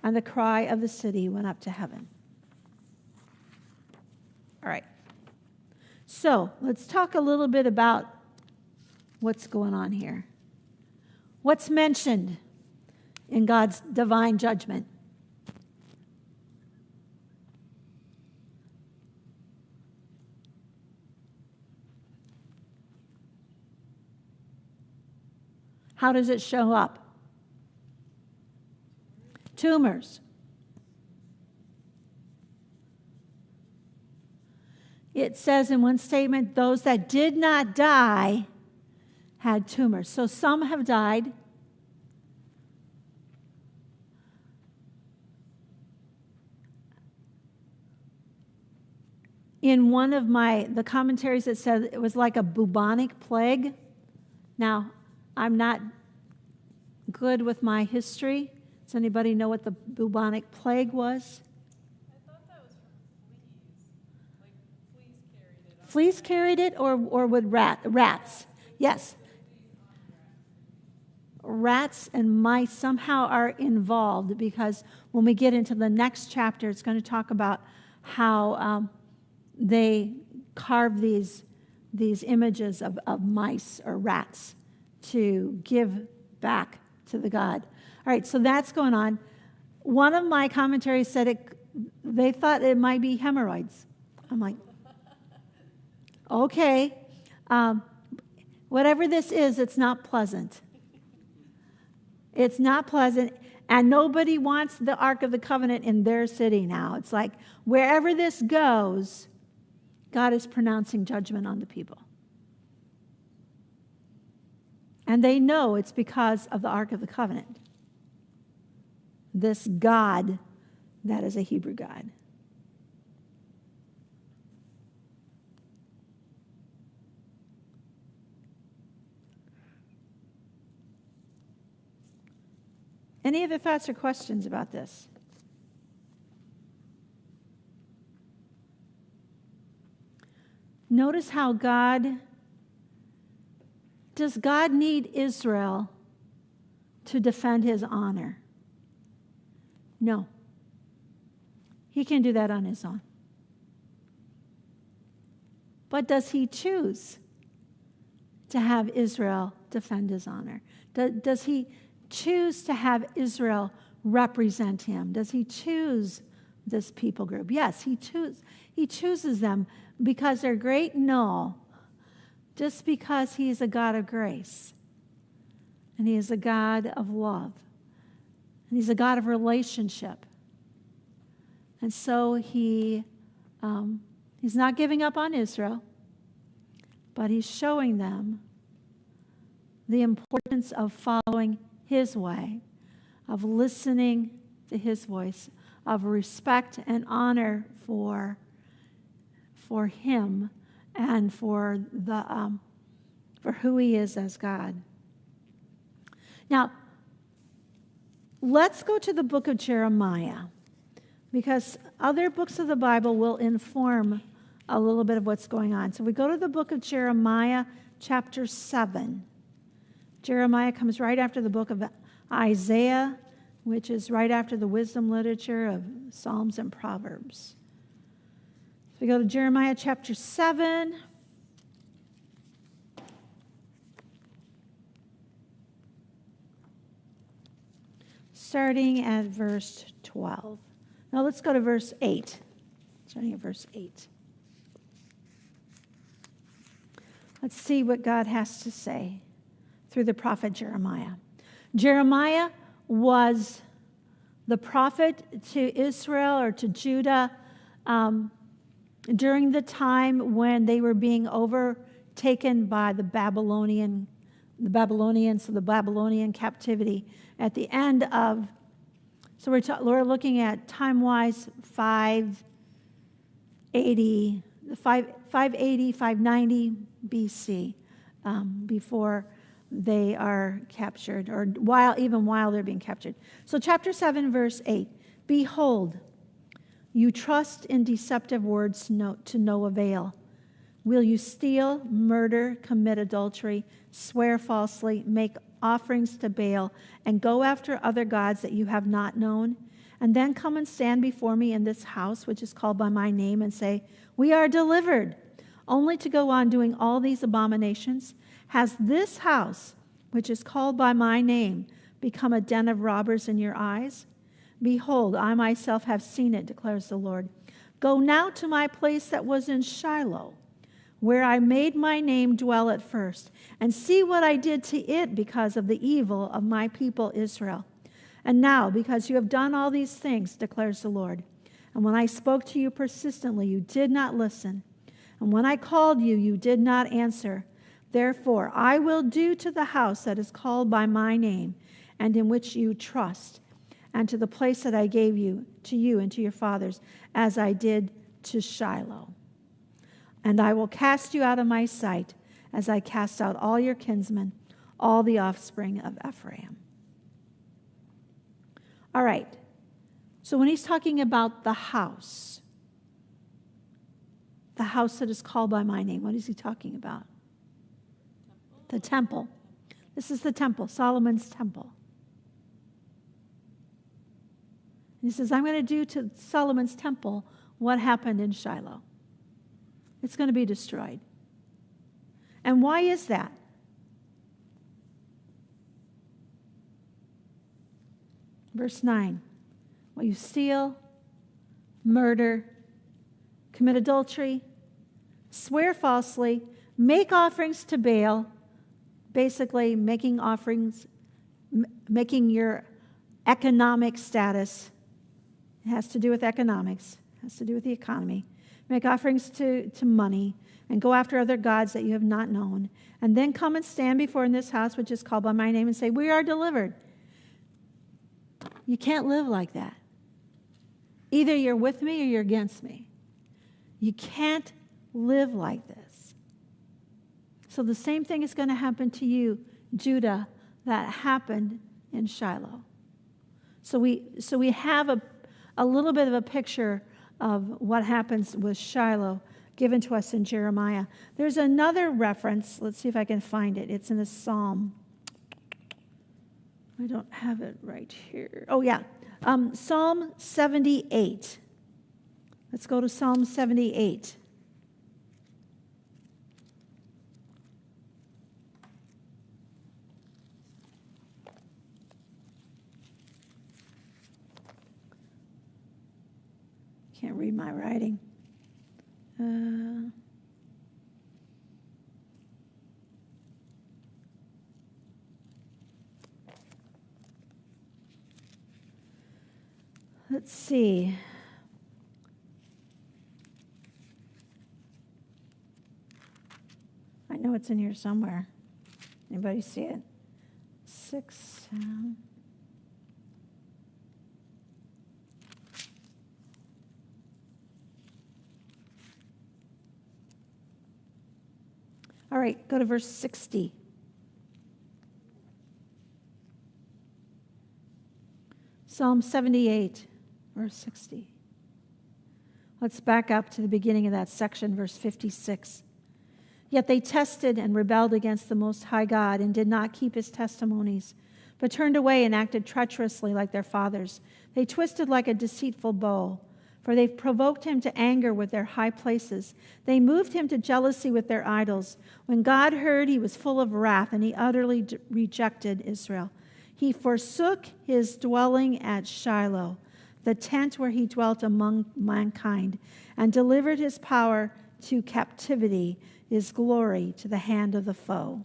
and the cry of the city went up to heaven. All right. So let's talk a little bit about what's going on here. What's mentioned in God's divine judgment? How does it show up? Tumors. It says in one statement, those that did not die had tumors. So some have died. In one of the commentaries, it said it was like a bubonic plague. Now, I'm not good with my history. Does anybody know what the bubonic plague was? I thought that was from fleas. Like Fleas carried it, or would rats? Yes. Rats and mice somehow are involved, because when we get into the next chapter, it's going to talk about how they carve these images of mice or rats to give back to the god. All right, so that's going on. One of my commentaries said they thought it might be hemorrhoids. I'm like, okay. Whatever this is, it's not pleasant. It's not pleasant, and nobody wants the Ark of the Covenant in their city now. It's like wherever this goes, God is pronouncing judgment on the people. And they know it's because of the Ark of the Covenant. This God that is a Hebrew God. Any other thoughts or questions about this? Notice how does God need Israel to defend his honor? No. He can do that on his own. But does he choose to have Israel defend his honor? Does he choose to have Israel represent him? Does he choose this people group? Yes, he chooses them because they're great? No. Just because he is a God of grace. And he is a God of love. And he's a God of relationship. And so he's not giving up on Israel, but he's showing them the importance of following his way, of listening to his voice, of respect and honor for him and for who he is as God. Now, let's go to the book of Jeremiah, because other books of the Bible will inform a little bit of what's going on. So we go to the book of Jeremiah, chapter 7. Jeremiah comes right after the book of Isaiah, which is right after the wisdom literature of Psalms and Proverbs. So we go to Jeremiah chapter 7. Starting at verse 12. Now let's go to verse 8. Starting at verse 8. Let's see what God has to say through the prophet Jeremiah. Jeremiah was the prophet to Israel or to Judah during the time when they were being overtaken by the Babylonian captivity at the end of, so we're looking at time-wise 580, 590 BC, before they are captured, or even while they're being captured. So chapter 7, verse 8, behold, you trust in deceptive words to no avail. Will you steal, murder, commit adultery, swear falsely, make offerings to Baal, and go after other gods that you have not known? And then come and stand before me in this house, which is called by my name, and say, we are delivered, only to go on doing all these abominations? Has this house, which is called by my name, become a den of robbers in your eyes? Behold, I myself have seen it, declares the Lord. Go now to my place that was in Shiloh, where I made my name dwell at first, and see what I did to it because of the evil of my people Israel. And now, because you have done all these things, declares the Lord, and when I spoke to you persistently, you did not listen, and when I called you, you did not answer. Therefore, I will do to the house that is called by my name, and in which you trust, and to the place that I gave you and to your fathers, as I did to Shiloh. And I will cast you out of my sight, as I cast out all your kinsmen, all the offspring of Ephraim. All right. So when he's talking about the house that is called by my name, what is he talking about? The temple. This is the temple, Solomon's temple. And he says, I'm going to do to Solomon's temple what happened in Shiloh. It's going to be destroyed. And why is that? Verse 9. Will you steal, murder, commit adultery, swear falsely, make offerings to Baal, basically making offerings, making your economic status, it has to do with economics, it has to do with the economy, make offerings to money, and go after other gods that you have not known, and then come and stand before in this house, which is called by my name, and say, we are delivered. You can't live like that. Either you're with me or you're against me. You can't live like this. So the same thing is going to happen to you, Judah, that happened in Shiloh. So we have a little bit of a picture of what happens with Shiloh given to us in Jeremiah. There's another reference. Let's see if I can find it. It's in a psalm. I don't have it right here. Oh, yeah. Psalm 78. Let's go to Psalm 78. Can't read my writing. Let's see. I know it's in here somewhere. Anybody see it? 6. All right, go to verse 60. Psalm 78, verse 60. Let's back up to the beginning of that section, verse 56. Yet they tested and rebelled against the Most High God and did not keep his testimonies, but turned away and acted treacherously like their fathers. They twisted like a deceitful bow, for they provoked him to anger with their high places. They moved him to jealousy with their idols. When God heard, he was full of wrath, and he utterly rejected Israel. He forsook his dwelling at Shiloh, the tent where he dwelt among mankind, and delivered his power to captivity, his glory to the hand of the foe.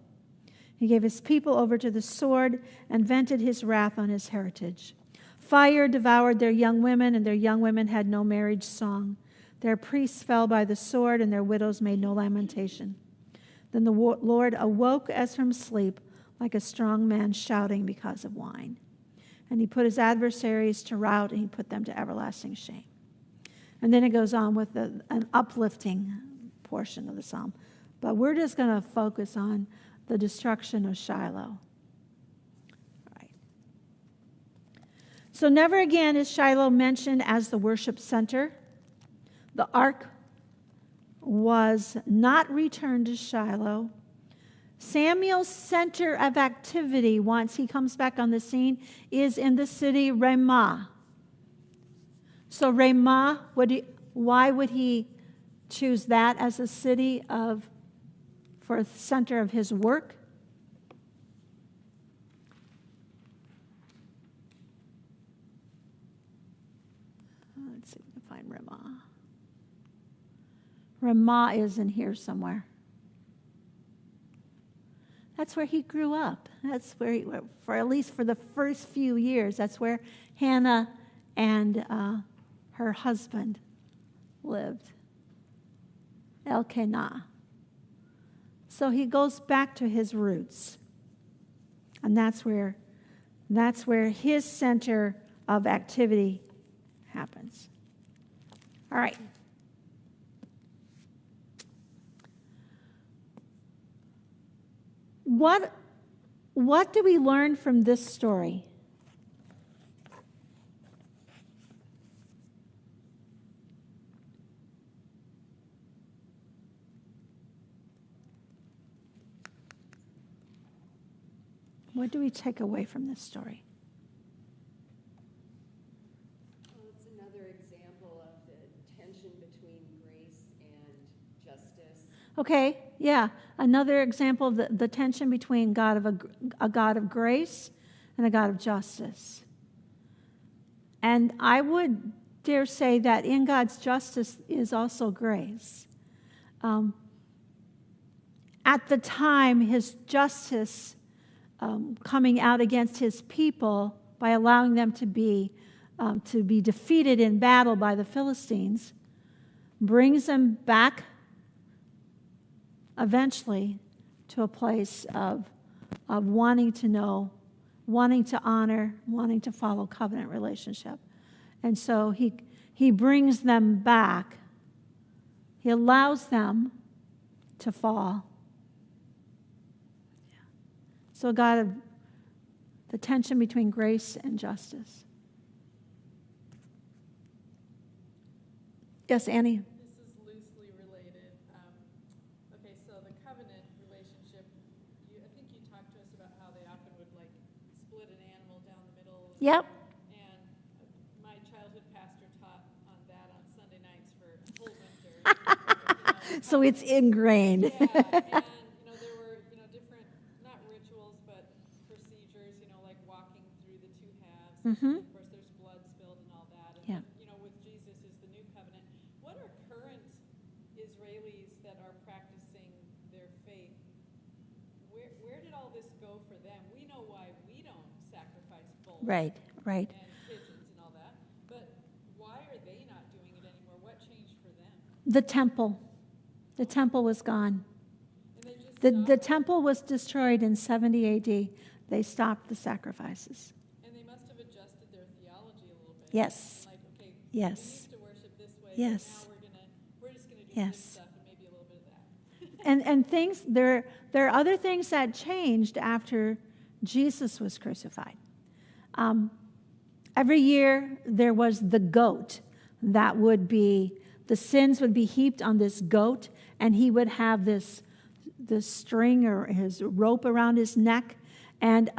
He gave his people over to the sword and vented his wrath on his heritage. Fire devoured their young women, and their young women had no marriage song. Their priests fell by the sword, and their widows made no lamentation. Then the Lord awoke as from sleep, like a strong man shouting because of wine. And he put his adversaries to rout, and he put them to everlasting shame. And then it goes on with an uplifting portion of the psalm. But we're just going to focus on the destruction of Shiloh. So never again is Shiloh mentioned as the worship center. The ark was not returned to Shiloh. Samuel's center of activity, once he comes back on the scene, is in the city Ramah. So Ramah, why would he choose that as a city for a center of his work? Let's see if we can find Ramah. Ramah is in here somewhere. That's where he grew up. That's where, for at least for the first few years, that's where Hannah and her husband lived. Elkanah. So he goes back to his roots. And that's where his center of activity happens. All right. What do we learn from this story? What do we take away from this story? Well, it's another example of the tension between grace and justice. Okay, yeah. Another example of the tension between a God of grace and a God of justice. And I would dare say that in God's justice is also grace. At the time, his justice coming out against his people by allowing them to be defeated in battle by the Philistines brings them back eventually to a place of wanting to know, wanting to honor, wanting to follow covenant relationship. And so he brings them back. He allows them to fall. So God of the tension between grace and justice. Yes, Annie? This is loosely related. Okay, so the covenant relationship, I think you talked to us about how they often would like split an animal down the middle. Yep. And my childhood pastor taught on that on Sunday nights for a whole winter. So it's ingrained. Yeah, and there were different, not rituals, but procedures. Like walking through the two halves. Mm-hmm. Of course, there's blood spilled and all that. And Yeah. with Jesus is the new covenant. What are current Israelis that are practicing their faith? Where did all this go for them? We know why we don't sacrifice bulls Right. and pigeons and all that, but why are they not doing it anymore? What changed for them? The temple. The temple was gone. And they just The temple was destroyed in 70 AD. They stopped the sacrifices. and they must have adjusted their theology a little bit. Yes. Like, okay, Yes. we used to worship this way, Yes. but now we're just gonna do Yes. this stuff and maybe a little bit of that. And things there are other things that changed after Jesus was crucified. Every year there was the goat that would be, the sins would be heaped on this goat, and he would have this string or his rope around his neck, and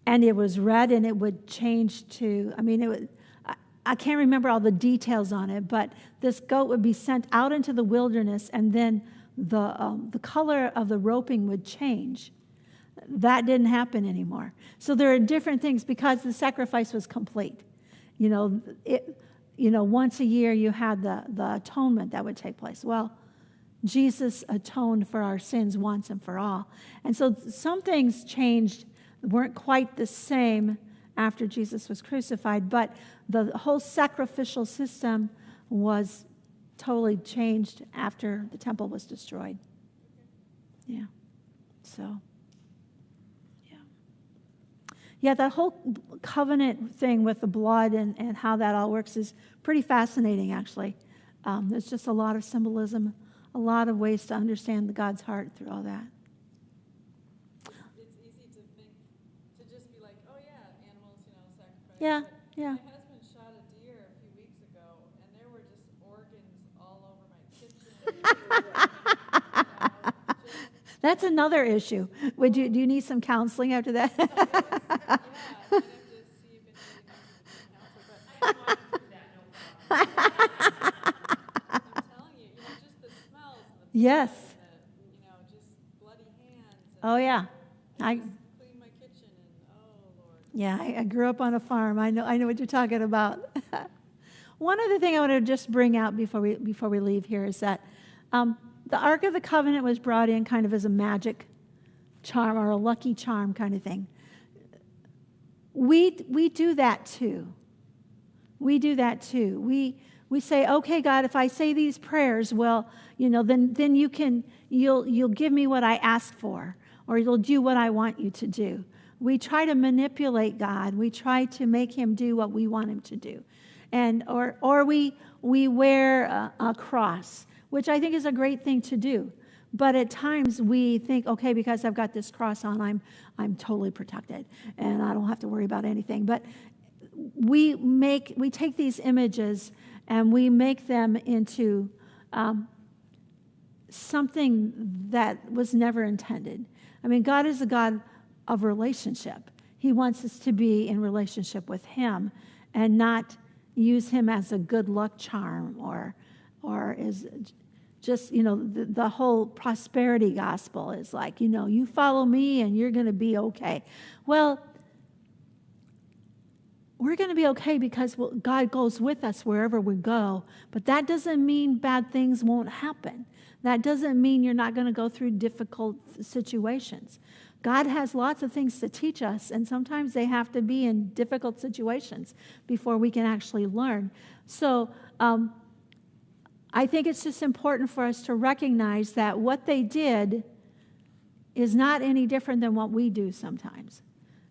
it was red, and it would change to, I can't remember all the details on it, but this goat would be sent out into the wilderness, and then the color of the roping would change. That didn't happen anymore. So there are different things because the sacrifice was complete. Once a year you had the atonement that would take place. Well, Jesus atoned for our sins once and for all. And so some things changed, weren't quite the same after Jesus was crucified, but the whole sacrificial system was totally changed after the temple was destroyed. Yeah. So, yeah, that whole covenant thing with the blood and how that all works is pretty fascinating, actually. There's just a lot of symbolism, a lot of ways to understand God's heart through all that. It's easy to think, to just be like, oh yeah, animals, sacrifice. Yeah, But yeah. my husband shot a deer a few weeks ago, and there were just organs all over my That's another issue. Do you need some counseling after that? Yeah, I'd have to see if anybody knows the counsel, but I can walk through that, no problem. I'm telling you, just the smells and the Yes. blood and the, just bloody hands. And Oh, yeah. I just clean my kitchen and, oh, Lord. Yeah, I grew up on a farm. I know what you're talking about. One other thing I want to just bring out before we leave here is that the Ark of the Covenant was brought in kind of as a magic charm or a lucky charm kind of thing. We do that too. We do that too. We say, okay, God, if I say these prayers, well, then you'll give me what I ask for, or you'll do what I want you to do. We try to manipulate God. We try to make him do what we want him to do. And or we wear a cross, which I think is a great thing to do. But at times we think, okay, because I've got this cross on, I'm totally protected and I don't have to worry about anything. But we take these images and we make them into something that was never intended. I mean, God is a God of relationship. He wants us to be in relationship with him and not use him as a good luck charm or is just, the whole prosperity gospel is like, you follow me and you're going to be okay. Well, we're going to be okay because God goes with us wherever we go, but that doesn't mean bad things won't happen. That doesn't mean you're not going to go through difficult situations. God has lots of things to teach us, and sometimes they have to be in difficult situations before we can actually learn. So I think it's just important for us to recognize that what they did is not any different than what we do sometimes.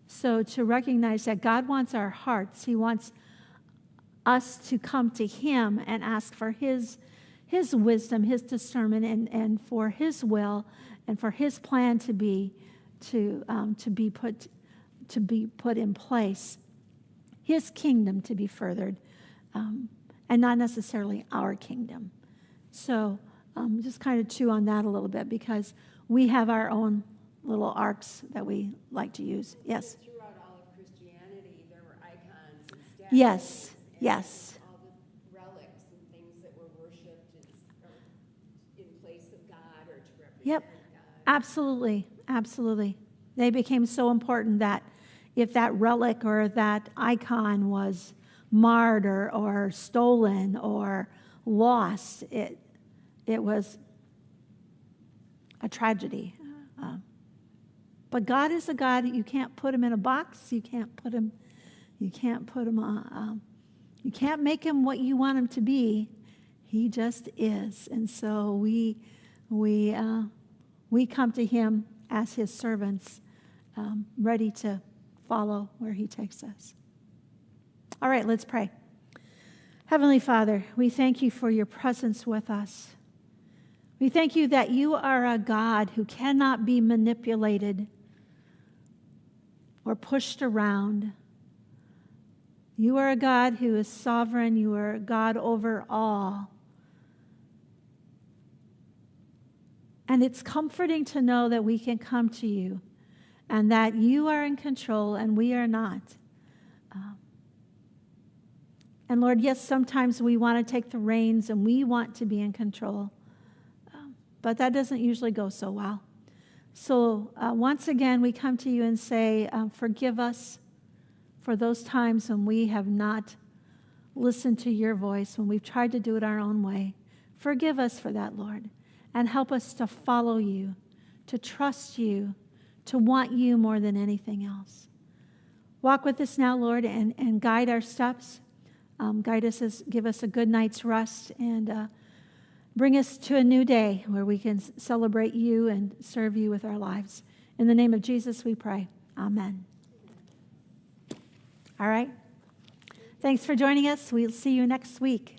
So to recognize that God wants our hearts. He wants us to come to him and ask for his wisdom, his discernment, and for his will and for his plan to be put in place, his kingdom to be furthered, and not necessarily our kingdom. So just kind of chew on that a little bit because we have our own little arcs that we like to use. Yes. Throughout all of Christianity, there were icons and statues. Yes. And Yes. all the relics and things that were worshipped in place of God or to represent Yep. God. Absolutely. Absolutely. They became so important that if that relic or that icon was marred or stolen or lost, it was a tragedy. But God is a God. You can't put him in a box. You can't make him what you want him to be. He just is. And so we come to him as his servants, ready to follow where he takes us. All right, let's pray. Heavenly Father, we thank you for your presence with us. We thank you that you are a God who cannot be manipulated or pushed around. You are a God who is sovereign. You are a God over all. And it's comforting to know that we can come to you and that you are in control and we are not. And Lord, yes, sometimes we want to take the reins and we want to be in control. But that doesn't usually go so well. So once again, we come to you and say, forgive us for those times when we have not listened to your voice, when we've tried to do it our own way. Forgive us for that, Lord, and help us to follow you, to trust you, to want you more than anything else. Walk with us now, Lord, and guide our steps. Guide us, give us a good night's rest, and bring us to a new day where we can celebrate you and serve you with our lives. In the name of Jesus, we pray. Amen. All right. Thanks for joining us. We'll see you next week.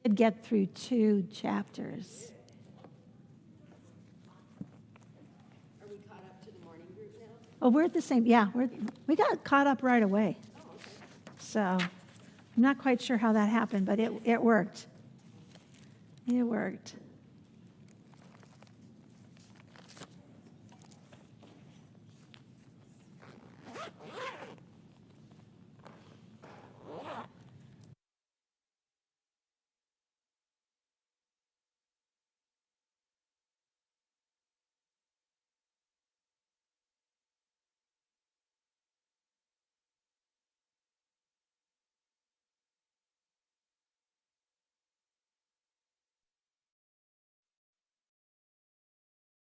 We did get through 2 chapters. Are we caught up to the morning group now? Oh, we're at the same, yeah, we got caught up right away. Oh, okay. So I'm not quite sure how that happened, but it worked. It worked.